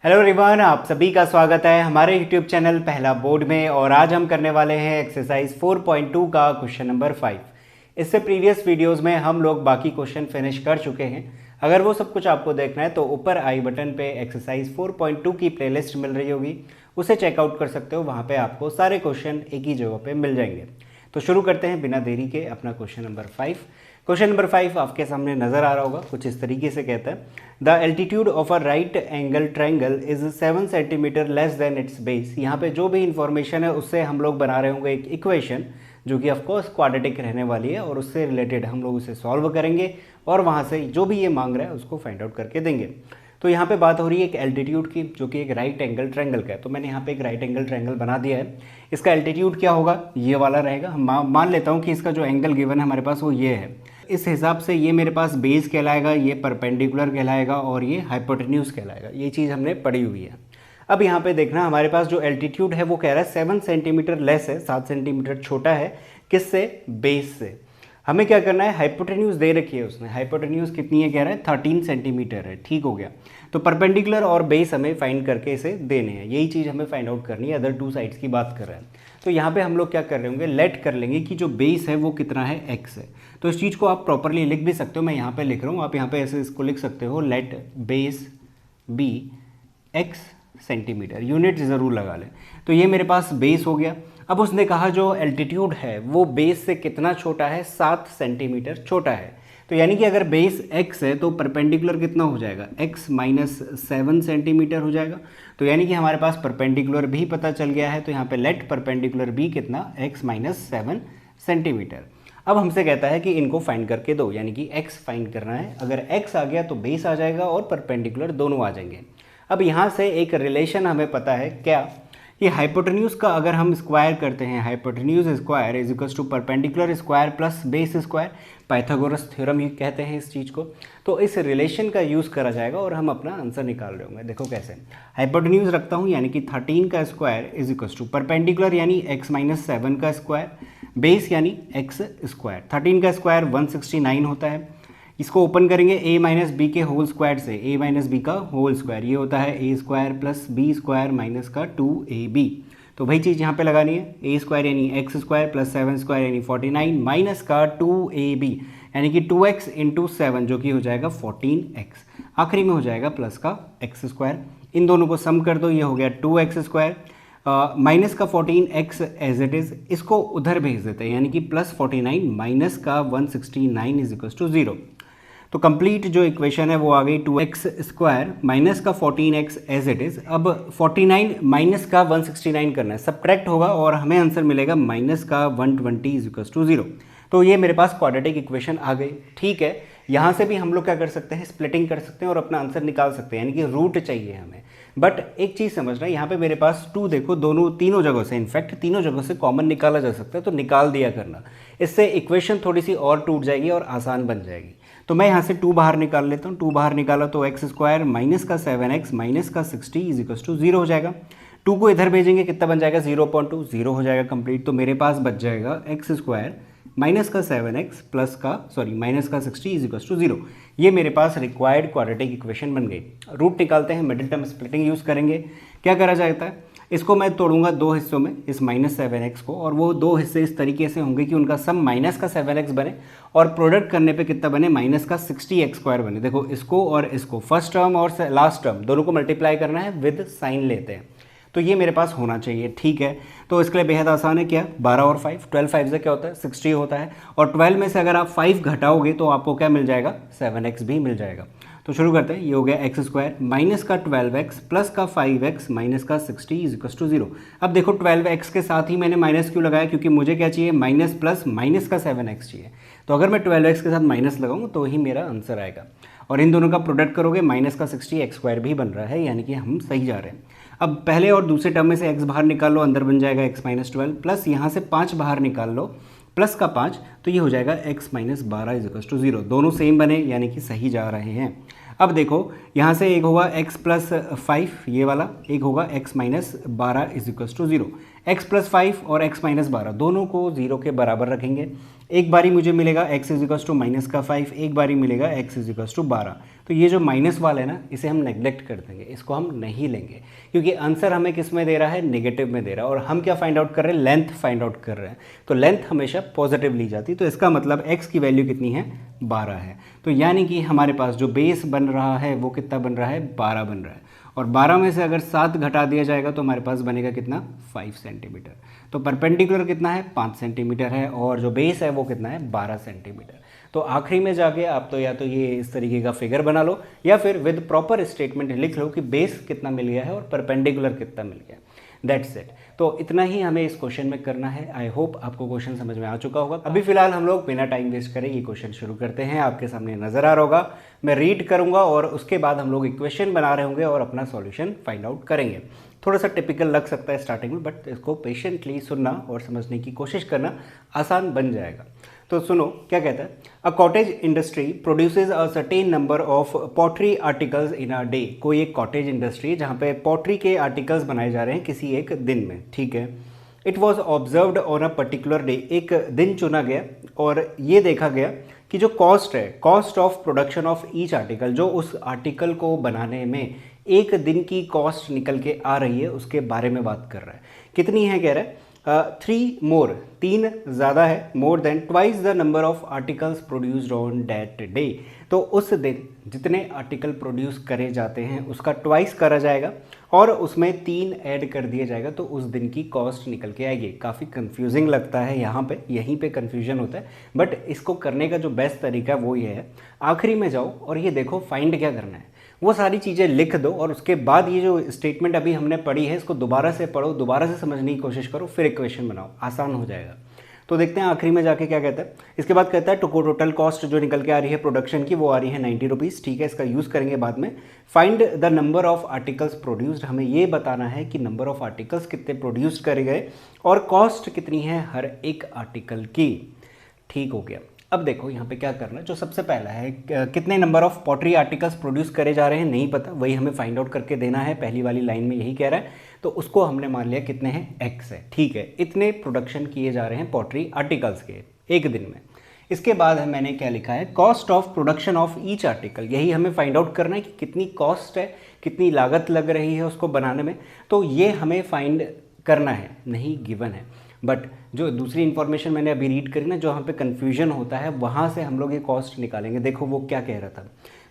Hello everyone, आप सभी का स्वागत है हमारे यूट्यूब चैनल पहला बोर्ड में। और आज हम करने वाले हैं एक्सरसाइज 4.2 का क्वेश्चन नंबर 5। इससे प्रीवियस वीडियोस में हम लोग बाकी क्वेश्चन फिनिश कर चुके हैं। अगर वो सब कुछ आपको देखना है तो ऊपर आई बटन पे एक्सरसाइज 4.2 की प्लेलिस्ट मिल रही होगी, उसे चेकआउट कर सकते हो। वहाँ पे आपको सारे क्वेश्चन एक ही जगह पे मिल जाएंगे। तो शुरू करते हैं बिना देरी के अपना क्वेश्चन नंबर 5। क्वेश्चन नंबर 5 आपके सामने नजर आ रहा होगा, कुछ इस तरीके से कहता है the altitude of a right angle triangle is 7 centimetre less than it's base. यहाँ पे जो भी इंफॉर्मेशन है उससे हम लोग बना रहे होंगे एक इक्वेशन जो कि ऑफकोर्स क्वाड्रेटिक रहने वाली है, और उससे रिलेटेड हम लोग उसे सॉल्व करेंगे और वहाँ से जो भी ये मांग रहा है उसको फाइंड आउट करके देंगे। तो यहाँ पे बात हो रही है एक एल्टीट्यूड की, जो कि एक राइट एंगल ट्रायंगल का है। तो मैंने यहाँ पे एक राइट एंगल ट्रायंगल बना दिया है। इसका एल्टीट्यूड क्या होगा, ये वाला रहेगा। हम मान लेता हूँ कि इसका जो एंगल गिवन है हमारे पास वो ये है। इस हिसाब से ये मेरे पास बेस कहलाएगा, ये परपेंडिकुलर कहलाएगा और ये हाइपोटेन्यूज कहलाएगा। ये चीज़ हमने पढ़ी हुई है। अब यहाँ पे देखना, हमारे पास जो एल्टीट्यूड है वो कह रहा है 7 सेंटीमीटर लेस है, 7 सेंटीमीटर छोटा है। किससे? बेस से। हमें क्या करना है, हाइपोटेन्यूज दे रखी है उसने। हाइपोटेन्यूज कितनी है कह रहा है, 13 सेंटीमीटर है। ठीक हो गया। तो परपेंडिकुलर और बेस हमें फाइंड करके इसे देने हैं, यही चीज़ हमें फाइंड आउट करनी है। अदर टू साइड्स की बात कर रहे हैं। तो यहाँ पे हम लोग क्या कर रहे होंगे, लेट कर लेंगे कि जो बेस है वो कितना है, एक्स है। तो इस चीज़ को आप प्रॉपरली लिख भी सकते हो, मैं यहाँ पे लिख रहा हूँ, आप यहाँ पे ऐसे इसको लिख सकते हो, let base be X centimetre. Unit ज़रूर लगा लें। तो ये मेरे पास बेस हो गया। अब उसने कहा जो एल्टीट्यूड है वो बेस से कितना छोटा है, 7 सेंटीमीटर छोटा है। तो यानी कि अगर बेस x है तो परपेंडिकुलर कितना हो जाएगा, x माइनस 7 सेंटीमीटर हो जाएगा। तो यानी कि हमारे पास परपेंडिकुलर भी पता चल गया है। तो यहाँ पे लेट परपेंडिकुलर भी कितना, x माइनस 7 सेंटीमीटर। अब हमसे कहता है कि इनको फाइंड करके दो, यानी कि x फाइंड करना है। अगर x आ गया तो बेस आ जाएगा और परपेंडिकुलर दोनों आ जाएंगे। अब यहाँ से एक रिलेशन हमें पता है, क्या, ये हाइपोटेन्यूज का अगर हम स्क्वायर करते हैं, hypotenuse square is equals to perpendicular square plus base square. Pythagoras theorem ये कहते हैं इस चीज़ को। तो इस रिलेशन का यूज़ करा जाएगा और हम अपना आंसर निकाल रहे होंगे। देखो कैसे, हाइपोटेन्यूज रखता हूँ यानी कि 13 का square is equals to perpendicular यानी x माइनस 7 का स्क्वायर, बेस यानी x स्क्वायर। 13 का स्क्वायर 169 होता है। इसको ओपन करेंगे a माइनस बी के होल स्क्वायर से, a माइनस बी का होल स्क्वायर ये होता है a square plus B square minus का 2ab। तो वही चीज़ यहाँ पे लगानी है, a स्क्वायर यानी एक्स स्क्वायर प्लस 7 स्क्वायर यानी 49 माइनस का 2ab यानी कि 2x इंटू 7 जो कि हो जाएगा 14x। आखिरी में हो जाएगा प्लस का x स्क्वायर। इन दोनों को सम कर दो, ये हो गया 2x स्क्वायर माइनस का 14x एज इट इज़। इसको उधर भेज देते हैं यानी कि प्लस 49 माइनस का 169 इज इक्वल टू 0। तो कंप्लीट जो इक्वेशन है वो आ गई 2x स्क्वायर माइनस का 14x एज इट इज़। अब 49 माइनस का 169 करना है, सब्ट्रैक्ट होगा और हमें आंसर मिलेगा माइनस का 120 इज इक्वल टू 0। तो ये मेरे पास क्वाड्रेटिक इक्वेशन आ गई। ठीक है, यहाँ से भी हम लोग क्या कर सकते हैं, स्प्लिटिंग कर सकते हैं और अपना आंसर निकाल सकते हैं, यानी कि रूट चाहिए हमें। बट एक चीज़ समझना, यहाँ पे मेरे पास 2 देखो, तीनों जगह से, इनफैक्ट तीनों जगह से कॉमन निकाला जा सकता है, तो निकाल दिया करना। इससे इक्वेशन थोड़ी सी और टूट जाएगी और आसान बन जाएगी। तो मैं यहाँ से 2 बाहर निकाल लेता हूँ। 2 बाहर निकाला तो एक्स स्क्वायर माइनस का 7x माइनस का 60 इज इक्वल टू 0 हो जाएगा। 2 को इधर भेजेंगे, कितना बन जाएगा, 0.2, 0 हो जाएगा कंप्लीट। तो मेरे पास बच जाएगा एक्स स्क्वायर माइनस का 7x प्लस का माइनस का 60 इज इक्वल टू 0। ये मेरे पास रिक्वायर्ड क्वाड्रेटिक इक्वेशन बन गई। रूट निकालते हैं, मिडिल टर्म स्प्लिटिंग यूज़ करेंगे। क्या करा जाता है, इसको मैं तोड़ूंगा 2 हिस्सों में, इस माइनस 7x को, और वो 2 हिस्से इस तरीके से होंगे कि उनका सम माइनस का 7x बने और प्रोडक्ट करने पे कितना बने, माइनस का 60x स्क्वायर बने। देखो इसको और इसको, फर्स्ट टर्म और लास्ट टर्म दोनों को मल्टीप्लाई करना है, विद साइन लेते हैं। तो ये मेरे पास होना चाहिए। ठीक है, तो इसके लिए बेहद आसान है। क्या, 12 और 5, 12 5 से क्या होता है, 60 होता है। और 12 में से अगर आप 5 घटाओगे तो आपको क्या मिल जाएगा, 7x भी मिल जाएगा। तो शुरू करते हैं। ये हो गया एक्स स्क्वायर माइनस का 12x प्लस का 5x माइनस का 60 इज इक्वल टू 0। अब देखो 12x के साथ ही मैंने माइनस क्यों लगाया, क्योंकि मुझे क्या चाहिए, माइनस प्लस माइनस का 7x चाहिए। तो अगर मैं 12x के साथ माइनस लगाऊँ तो ही मेरा आंसर आएगा। और इन दोनों का प्रोडक्ट करोगे, माइनस का 60x स्क्वायर भी बन रहा है, यानी कि हम सही जा रहे हैं। अब पहले और दूसरे टर्म में से x बाहर निकाल लो, अंदर बन जाएगा x माइनस 12 प्लस यहाँ से 5 बाहर निकाल लो, प्लस का 5, तो ये हो जाएगा x minus 12 is equal to 0। दोनों सेम बने यानी कि सही जा रहे हैं। अब देखो यहाँ से एक होगा x प्लस 5 ये वाला, एक होगा x minus 12 is equal to 0। x plus 5 और x माइनस 12 दोनों को 0 के बराबर रखेंगे। एक बारी मुझे मिलेगा x is equals to minus का 5, एक बारी मिलेगा x इज इक्वल्स टू 12। तो ये जो माइनस वाला है ना, इसे हम नेग्लेक्ट कर देंगे, इसको हम नहीं लेंगे, क्योंकि आंसर हमें किस में दे रहा है, नेगेटिव में दे रहा है। और हम क्या फाइंड आउट कर रहे हैं, लेंथ फाइंड आउट कर रहे हैं। तो लेंथ हमेशा पॉजिटिव ली जाती है, तो इसका मतलब x की वैल्यू कितनी है, 12 है। तो यानी कि हमारे पास जो बेस बन रहा है वो कितना बन रहा है, 12 बन रहा है। और 12 में से अगर 7 घटा दिया जाएगा तो हमारे पास बनेगा कितना, 5 सेंटीमीटर। तो परपेंडिकुलर कितना है, 5 सेंटीमीटर है, और जो बेस है वो कितना है, 12 सेंटीमीटर। तो आखिरी में जाके आप तो या तो ये इस तरीके का फिगर बना लो, या फिर विद प्रॉपर स्टेटमेंट लिख लो कि बेस कितना मिल गया है और परपेंडिकुलर कितना मिल गया। That's it. तो इतना ही हमें इस क्वेश्चन में करना है। आई होप आपको क्वेश्चन समझ में आ चुका होगा। अभी फिलहाल हम लोग बिना टाइम वेस्ट करें ये क्वेश्चन शुरू करते हैं। आपके सामने नजर आ रहा होगा, मैं रीड करूंगा और उसके बाद हम लोग इक्वेशन बना रहे होंगे और अपना सॉल्यूशन फाइंड आउट करेंगे। थोड़ा सा टिपिकल लग सकता है स्टार्टिंग में, बट इसको पेशेंटली सुनना और समझने की कोशिश करना आसान बन जाएगा। तो सुनो क्या कहता है, a cottage industry produces a certain number of pottery articles in a day. कोई एक कॉटेज इंडस्ट्री जहाँ पे पॉटरी के आर्टिकल्स बनाए जा रहे हैं किसी एक दिन में, ठीक है। It was observed on a particular day, एक दिन चुना गया और ये देखा गया कि जो कॉस्ट है, cost of production of each article, जो उस आर्टिकल को बनाने में एक दिन की कॉस्ट निकल के आ रही है, उसके बारे में बात कर रहा है। कितनी है कह रहा है, 3 मोर, 3 ज़्यादा है, more than twice the number of articles produced on that day. तो उस दिन जितने आर्टिकल प्रोड्यूस करे जाते हैं उसका ट्वाइस करा जाएगा और उसमें 3 ऐड कर दिया जाएगा, तो उस दिन की कॉस्ट निकल के आएगी। काफ़ी कंफ्यूजिंग लगता है यहाँ पे, यहीं पे कंफ्यूजन होता है, बट इसको करने का जो बेस्ट तरीका वो ये है, आखिरी में जाओ और ये देखो फाइंड क्या करना है, वो सारी चीज़ें लिख दो और उसके बाद ये जो स्टेटमेंट अभी हमने पढ़ी है इसको दोबारा से पढ़ो, दोबारा से समझने की कोशिश करो, फिर इक्वेशन बनाओ, आसान हो जाएगा। तो देखते हैं आखिरी में जाके क्या कहता है। इसके बाद कहता है टोटल कॉस्ट जो निकल के आ रही है प्रोडक्शन की, वो आ रही है 90 रुपीज़, ठीक है। इसका यूज़ करेंगे बाद में। Find the number of articles produced, हमें ये बताना है कि नंबर ऑफ आर्टिकल्स कितने प्रोड्यूस करे गए और कॉस्ट कितनी है हर एक आर्टिकल की, ठीक हो गया। अब देखो यहाँ पे क्या करना है, जो सबसे पहला है कितने number of pottery articles produce करे जा रहे हैं, नहीं पता, वही हमें फाइंड आउट करके देना है। पहली वाली लाइन में यही कह रहा है, तो उसको हमने मान लिया कितने हैं, x है, ठीक है। इतने प्रोडक्शन किए जा रहे हैं पॉटरी आर्टिकल्स के एक दिन में। इसके बाद मैंने क्या लिखा है, cost of production of each article, यही हमें फाइंड आउट करना है कि कितनी कॉस्ट है, कितनी लागत लग रही है उसको बनाने में, तो ये हमें फाइंड करना है, नहीं गिवन है। बट जो दूसरी इन्फॉर्मेशन मैंने अभी रीड करी ना, जो वहाँ पे कन्फ्यूजन होता है, वहाँ से हम लोग ये कॉस्ट निकालेंगे। देखो वो क्या कह रहा था,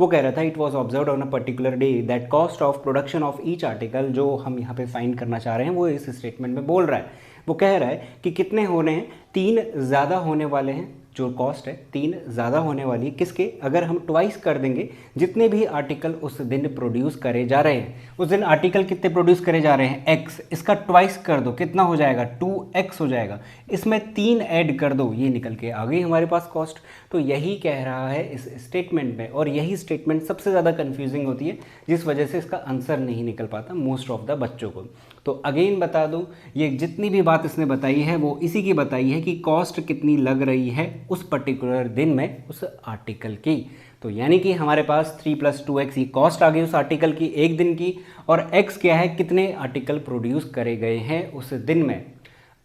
वो कह रहा था it was observed on a particular day that cost of production of each article, जो हम यहाँ पे फाइंड करना चाह रहे हैं वो इस स्टेटमेंट में बोल रहा है। वो कह रहा है कि कितने होने हैं, 3 ज़्यादा होने वाले हैं, जो कॉस्ट है 3 ज़्यादा होने वाली है किसके, अगर हम ट्वाइस कर देंगे जितने भी आर्टिकल उस दिन प्रोड्यूस करे जा रहे हैं। उस दिन आर्टिकल कितने प्रोड्यूस करे जा रहे हैं, x, इसका ट्वाइस कर दो, कितना हो जाएगा, 2x हो जाएगा, इसमें 3 ऐड कर दो, ये निकल के आ गई हमारे पास कॉस्ट। तो यही कह रहा है इस स्टेटमेंट में, और यही स्टेटमेंट सबसे ज़्यादा कन्फ्यूजिंग होती है, जिस वजह से इसका आंसर नहीं निकल पाता मोस्ट ऑफ द बच्चों को। तो अगेन बता दूं, ये जितनी भी बात इसने बताई है वो इसी की बताई है कि कॉस्ट कितनी लग रही है उस पर्टिकुलर दिन में उस आर्टिकल की। तो यानी कि हमारे पास 3 + 2x ये कॉस्ट आ गई उस आर्टिकल की एक दिन की, और x क्या है, कितने आर्टिकल प्रोड्यूस करे गए हैं उस दिन में।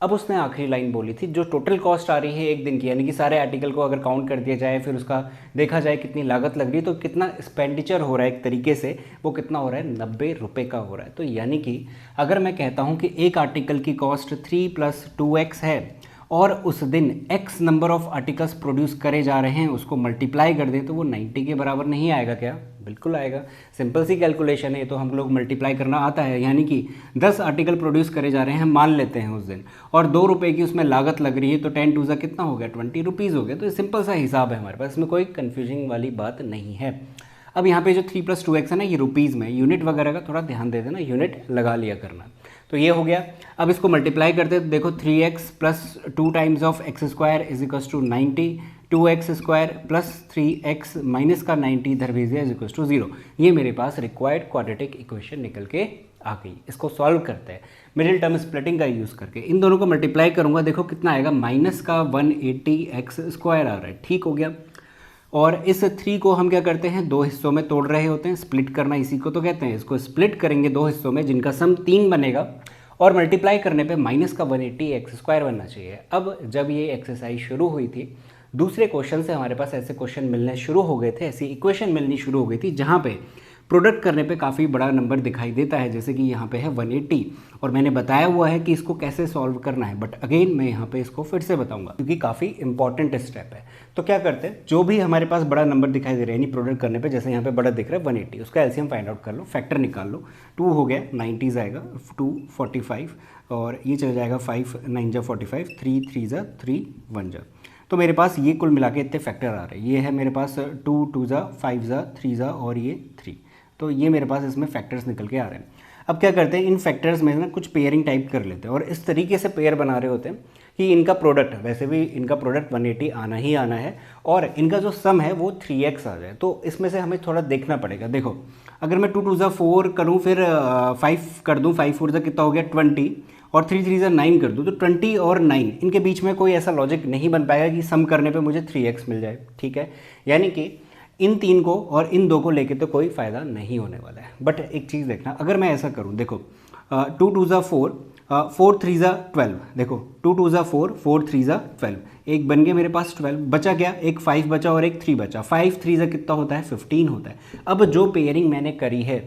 अब उसने आखिरी लाइन बोली थी जो टोटल कॉस्ट आ रही है एक दिन की, यानी कि सारे आर्टिकल को अगर काउंट कर दिया जाए, फिर उसका देखा जाए कितनी लागत लग रही है, तो कितना एक्सपेंडिचर हो रहा है एक तरीके से, वो कितना हो रहा है, 90 रुपये का हो रहा है। तो यानी कि अगर मैं कहता हूँ कि एक आर्टिकल की कॉस्ट 3 + 2x है और उस दिन x number of articles produce करे जा रहे हैं, उसको मल्टीप्लाई कर दें तो वो 90 के बराबर नहीं आएगा क्या, बिल्कुल आएगा। सिंपल सी कैलकुलेशन है, तो हम लोग मल्टीप्लाई करना आता है। यानी कि 10 आर्टिकल प्रोड्यूस करे जा रहे हैं मान लेते हैं उस दिन, और 2 रुपये की उसमें लागत लग रही है, तो 10 2 कितना हो गया, 20 रुपीज़ हो गया। तो ये सिंपल सा हिसाब है हमारे पास, इसमें कोई कन्फ्यूजिंग वाली बात नहीं है। अब यहाँ पे जो 3 + 2x है ना, ये रुपीज़ में, यूनिट वगैरह का थोड़ा ध्यान दे देना, यूनिट लगा लिया करना। तो ये हो गया। अब इसको मल्टीप्लाई करते तो देखो 3x + 2 times of x² = 90, 2x² + 3x minus का 90 इधर भेज दिया = 0। ये मेरे पास रिक्वायर्ड क्वाड्रेटिक इक्वेशन निकल के आ गई। इसको सॉल्व करते हैं मिडिल टर्म स्प्लिटिंग का यूज़ करके। इन दोनों को मल्टीप्लाई करूँगा, देखो कितना आएगा, माइनस का 180x² आ रहा है, ठीक हो गया। और इस 3 को हम क्या करते हैं, 2 हिस्सों में तोड़ रहे होते हैं, स्प्लिट करना इसी को तो कहते हैं। इसको स्प्लिट करेंगे 2 हिस्सों में जिनका सम 3 बनेगा, और मल्टीप्लाई करने पे माइनस का 180 एक्स स्क्वायर बनना चाहिए। अब जब ये एक्सरसाइज शुरू हुई थी, दूसरे क्वेश्चन से हमारे पास ऐसे क्वेश्चन मिलने शुरू हो गए थे, ऐसी इक्वेशन मिलनी शुरू हो गई थी जहाँ पे प्रोडक्ट करने पे काफ़ी बड़ा नंबर दिखाई देता है, जैसे कि यहाँ पे है 180 और मैंने बताया हुआ है कि इसको कैसे सॉल्व करना है, बट अगेन मैं यहाँ पे इसको फिर से बताऊंगा क्योंकि काफ़ी इंपॉर्टेंट स्टेप है। तो क्या करते हैं, जो भी हमारे पास बड़ा नंबर दिखाई दे रहा है यानी प्रोडक्ट करने पे, जैसे यहाँ पे बड़ा दिख रहा है 180, उसका एलसीएम फाइंड आउट कर लो, फैक्टर निकाल लो। 2 हो गया, 90 आएगा, 2 45 और ये चल जाएगा 5 9 जा 45, 3 3 जा 3 1 जा। तो मेरे पास ये कुल मिला के इतने फैक्टर आ रहे हैं। ये है मेरे पास 2 2 जा 5 जा 3 जा और ये 3, तो ये मेरे पास इसमें फैक्टर्स निकल के आ रहे हैं। अब क्या करते हैं, इन फैक्टर्स में ना कुछ पेयरिंग टाइप कर लेते हैं और इस तरीके से पेयर बना रहे होते हैं कि इनका प्रोडक्ट, वैसे भी इनका प्रोडक्ट 180 आना ही आना है और इनका जो सम है वो 3x आ जाए। तो इसमें से हमें थोड़ा देखना पड़ेगा। देखो, अगर मैं 2 2 जा 4 करूँ, फिर 5 कर दूँ, 5 4 जा कितना हो गया 20 और 3 3 जा 9 कर दूँ, तो 20 और 9 इनके बीच में कोई ऐसा लॉजिक नहीं बन पाएगा कि सम करने पे मुझे 3x मिल जाए। ठीक है, यानी कि इन 3 को और इन 2 को लेके तो कोई फ़ायदा नहीं होने वाला है। बट एक चीज़ देखना, अगर मैं ऐसा करूँ, देखो 2 2 जा 4 4 3 जा 12, देखो 2 2 जा 4 4 3 जा 12, एक बन गया मेरे पास 12, बचा क्या, एक 5 बचा और एक 3 बचा। 5 3 जा कितना होता है 15 होता है। अब जो पेयरिंग मैंने करी है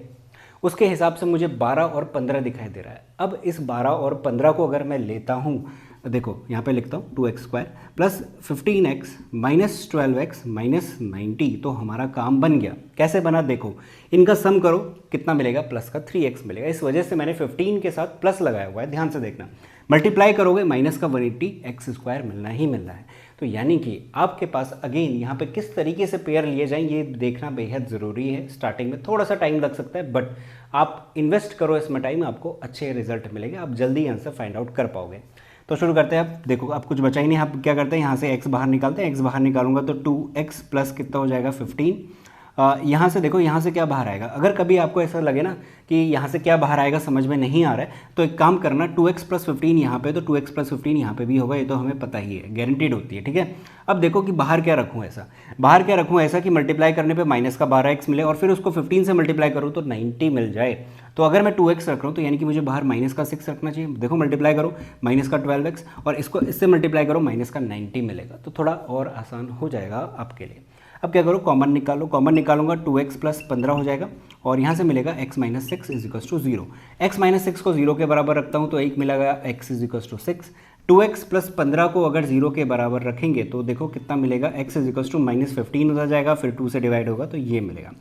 उसके हिसाब से मुझे 12 और 15 दिखाई दे रहा है। अब इस 12 और 15 को अगर मैं लेता हूँ, देखो यहाँ पे लिखता हूँ 2x square plus 15x minus 12x minus 90, तो हमारा काम बन गया। कैसे बना, देखो इनका सम करो, कितना मिलेगा, प्लस का 3x मिलेगा। इस वजह से मैंने 15 के साथ प्लस लगाया हुआ है, ध्यान से देखना। मल्टीप्लाई करोगे माइनस का 180 एक्स स्क्वायर मिलना ही मिलना है। तो यानी कि आपके पास अगेन यहाँ पे किस तरीके से पेयर लिए जाएं ये देखना बेहद ज़रूरी है। स्टार्टिंग में थोड़ा सा टाइम लग सकता है, बट आप इन्वेस्ट करो इसमें टाइम, आपको अच्छे रिजल्ट मिलेंगे, आप जल्दी आंसर फाइंड आउट कर पाओगे। तो शुरू करते हैं। अब देखो, अब कुछ बचा ही नहीं, आप क्या करते हैं, यहाँ से x बाहर निकालते हैं। x बाहर निकालूंगा तो 2x प्लस कितना हो जाएगा 15। यहाँ से देखो, यहाँ से क्या बाहर आएगा। अगर कभी आपको ऐसा लगे ना कि यहाँ से क्या बाहर आएगा समझ में नहीं आ रहा है, तो एक काम करना, 2x प्लस 15 यहाँ पे, तो 2x प्लस 15 यहाँ पे भी होगा, ये तो हमें पता ही है, गारंटीड होती है। ठीक है, अब देखो कि बाहर क्या रखूँ ऐसा, बाहर क्या रखूँ ऐसा कि मल्टीप्लाई करने पे माइनस का 12x मिले और फिर उसको 15 से मल्टीप्लाई करूँ तो 90 मिल जाए। तो अगर मैं 2x रख रहा हूँ तो यानी कि मुझे बाहर माइनस का 6 रखना चाहिए। देखो मल्टीप्लाई करो माइनस का 12x और इसको इससे मल्टीप्लाई करो माइनस का 90 मिलेगा, तो थोड़ा और आसान हो जाएगा आपके लिए। अब क्या करो, कॉमन निकालो, कॉमन निकालूंगा 2x प्लस 15 हो जाएगा और यहाँ से मिलेगा x minus 6 is equals to 0। x minus 6 को 0 के बराबर रखता हूँ तो 1 मिलेगा, x is equals to 6। 2x plus 15 को अगर 0 के बराबर रखेंगे तो देखो कितना मिलेगा, x is equals to minus 15 हो जाएगा, फिर 2 से डिवाइड होगा तो ये मिलेगा।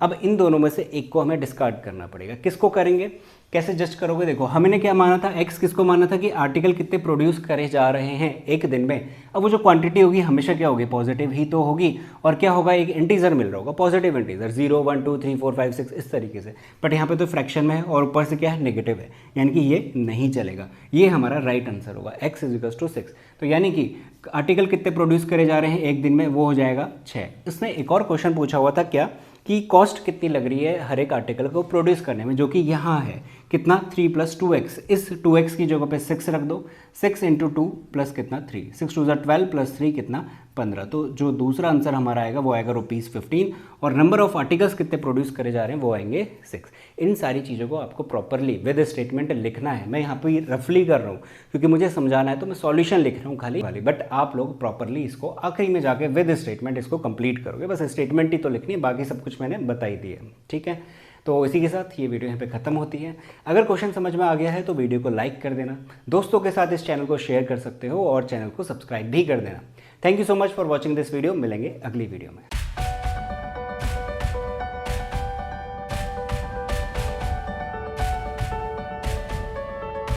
अब इन दोनों में से एक को हमें डिस्कार्ड करना पड़ेगा। किसको करेंगे, कैसे जज करोगे, देखो हमने क्या माना था, x किसको माना था कि आर्टिकल कितने प्रोड्यूस करे जा रहे हैं एक दिन में। अब वो जो क्वांटिटी होगी हमेशा क्या होगी, पॉजिटिव ही तो होगी, और क्या होगा, एक इंटीजर मिल रहा होगा, पॉजिटिव इंटीजर 0 1 2 3 4 5 6 इस तरीके से। बट यहाँ पे तो फ्रैक्शन में है और ऊपर से क्या है, नेगेटिव है, यानी कि ये नहीं चलेगा। ये हमारा राइट आंसर होगा, x इज इक्वल्स टू 6। तो यानी कि आर्टिकल कितने प्रोड्यूस करे जा रहे हैं एक दिन में, वो हो जाएगा 6। इसने एक और क्वेश्चन पूछा हुआ था क्या, कि कॉस्ट कितनी लग रही है हर एक आर्टिकल को प्रोड्यूस करने में, जो कि यहाँ है कितना 3 प्लस 2x। इस 2x की जगह पे 6 रख दो, 6 इंटू 2 प्लस कितना 3, 6 2 12 प्लस 3 कितना 15। तो जो दूसरा आंसर हमारा आएगा वो आएगा ₹15 और नंबर ऑफ आर्टिकल्स कितने प्रोड्यूस करे जा रहे हैं वो आएंगे 6। इन सारी चीज़ों को आपको प्रॉपरली विद स्टेटमेंट लिखना है। मैं यहाँ पे रफली कर रहा हूँ क्योंकि मुझे समझाना है तो मैं सॉल्यूशन लिख रहा हूँ खाली, बट आप लोग प्रॉपरली इसको आखिरी में जाके विद स्टेटमेंट इसको कंप्लीट करोगे। बस स्टेटमेंट ही तो लिखनी है, बाकी सब कुछ मैंने बता ही दिया। ठीक है, तो इसी के साथ ये वीडियो यहाँ पे ख़त्म होती है। अगर क्वेश्चन समझ में आ गया है तो वीडियो को लाइक कर देना, दोस्तों के साथ इस चैनल को शेयर कर सकते हो और चैनल को सब्सक्राइब भी कर देना। Thank you so much for watching this video. मिलेंगे अगली वीडियो में।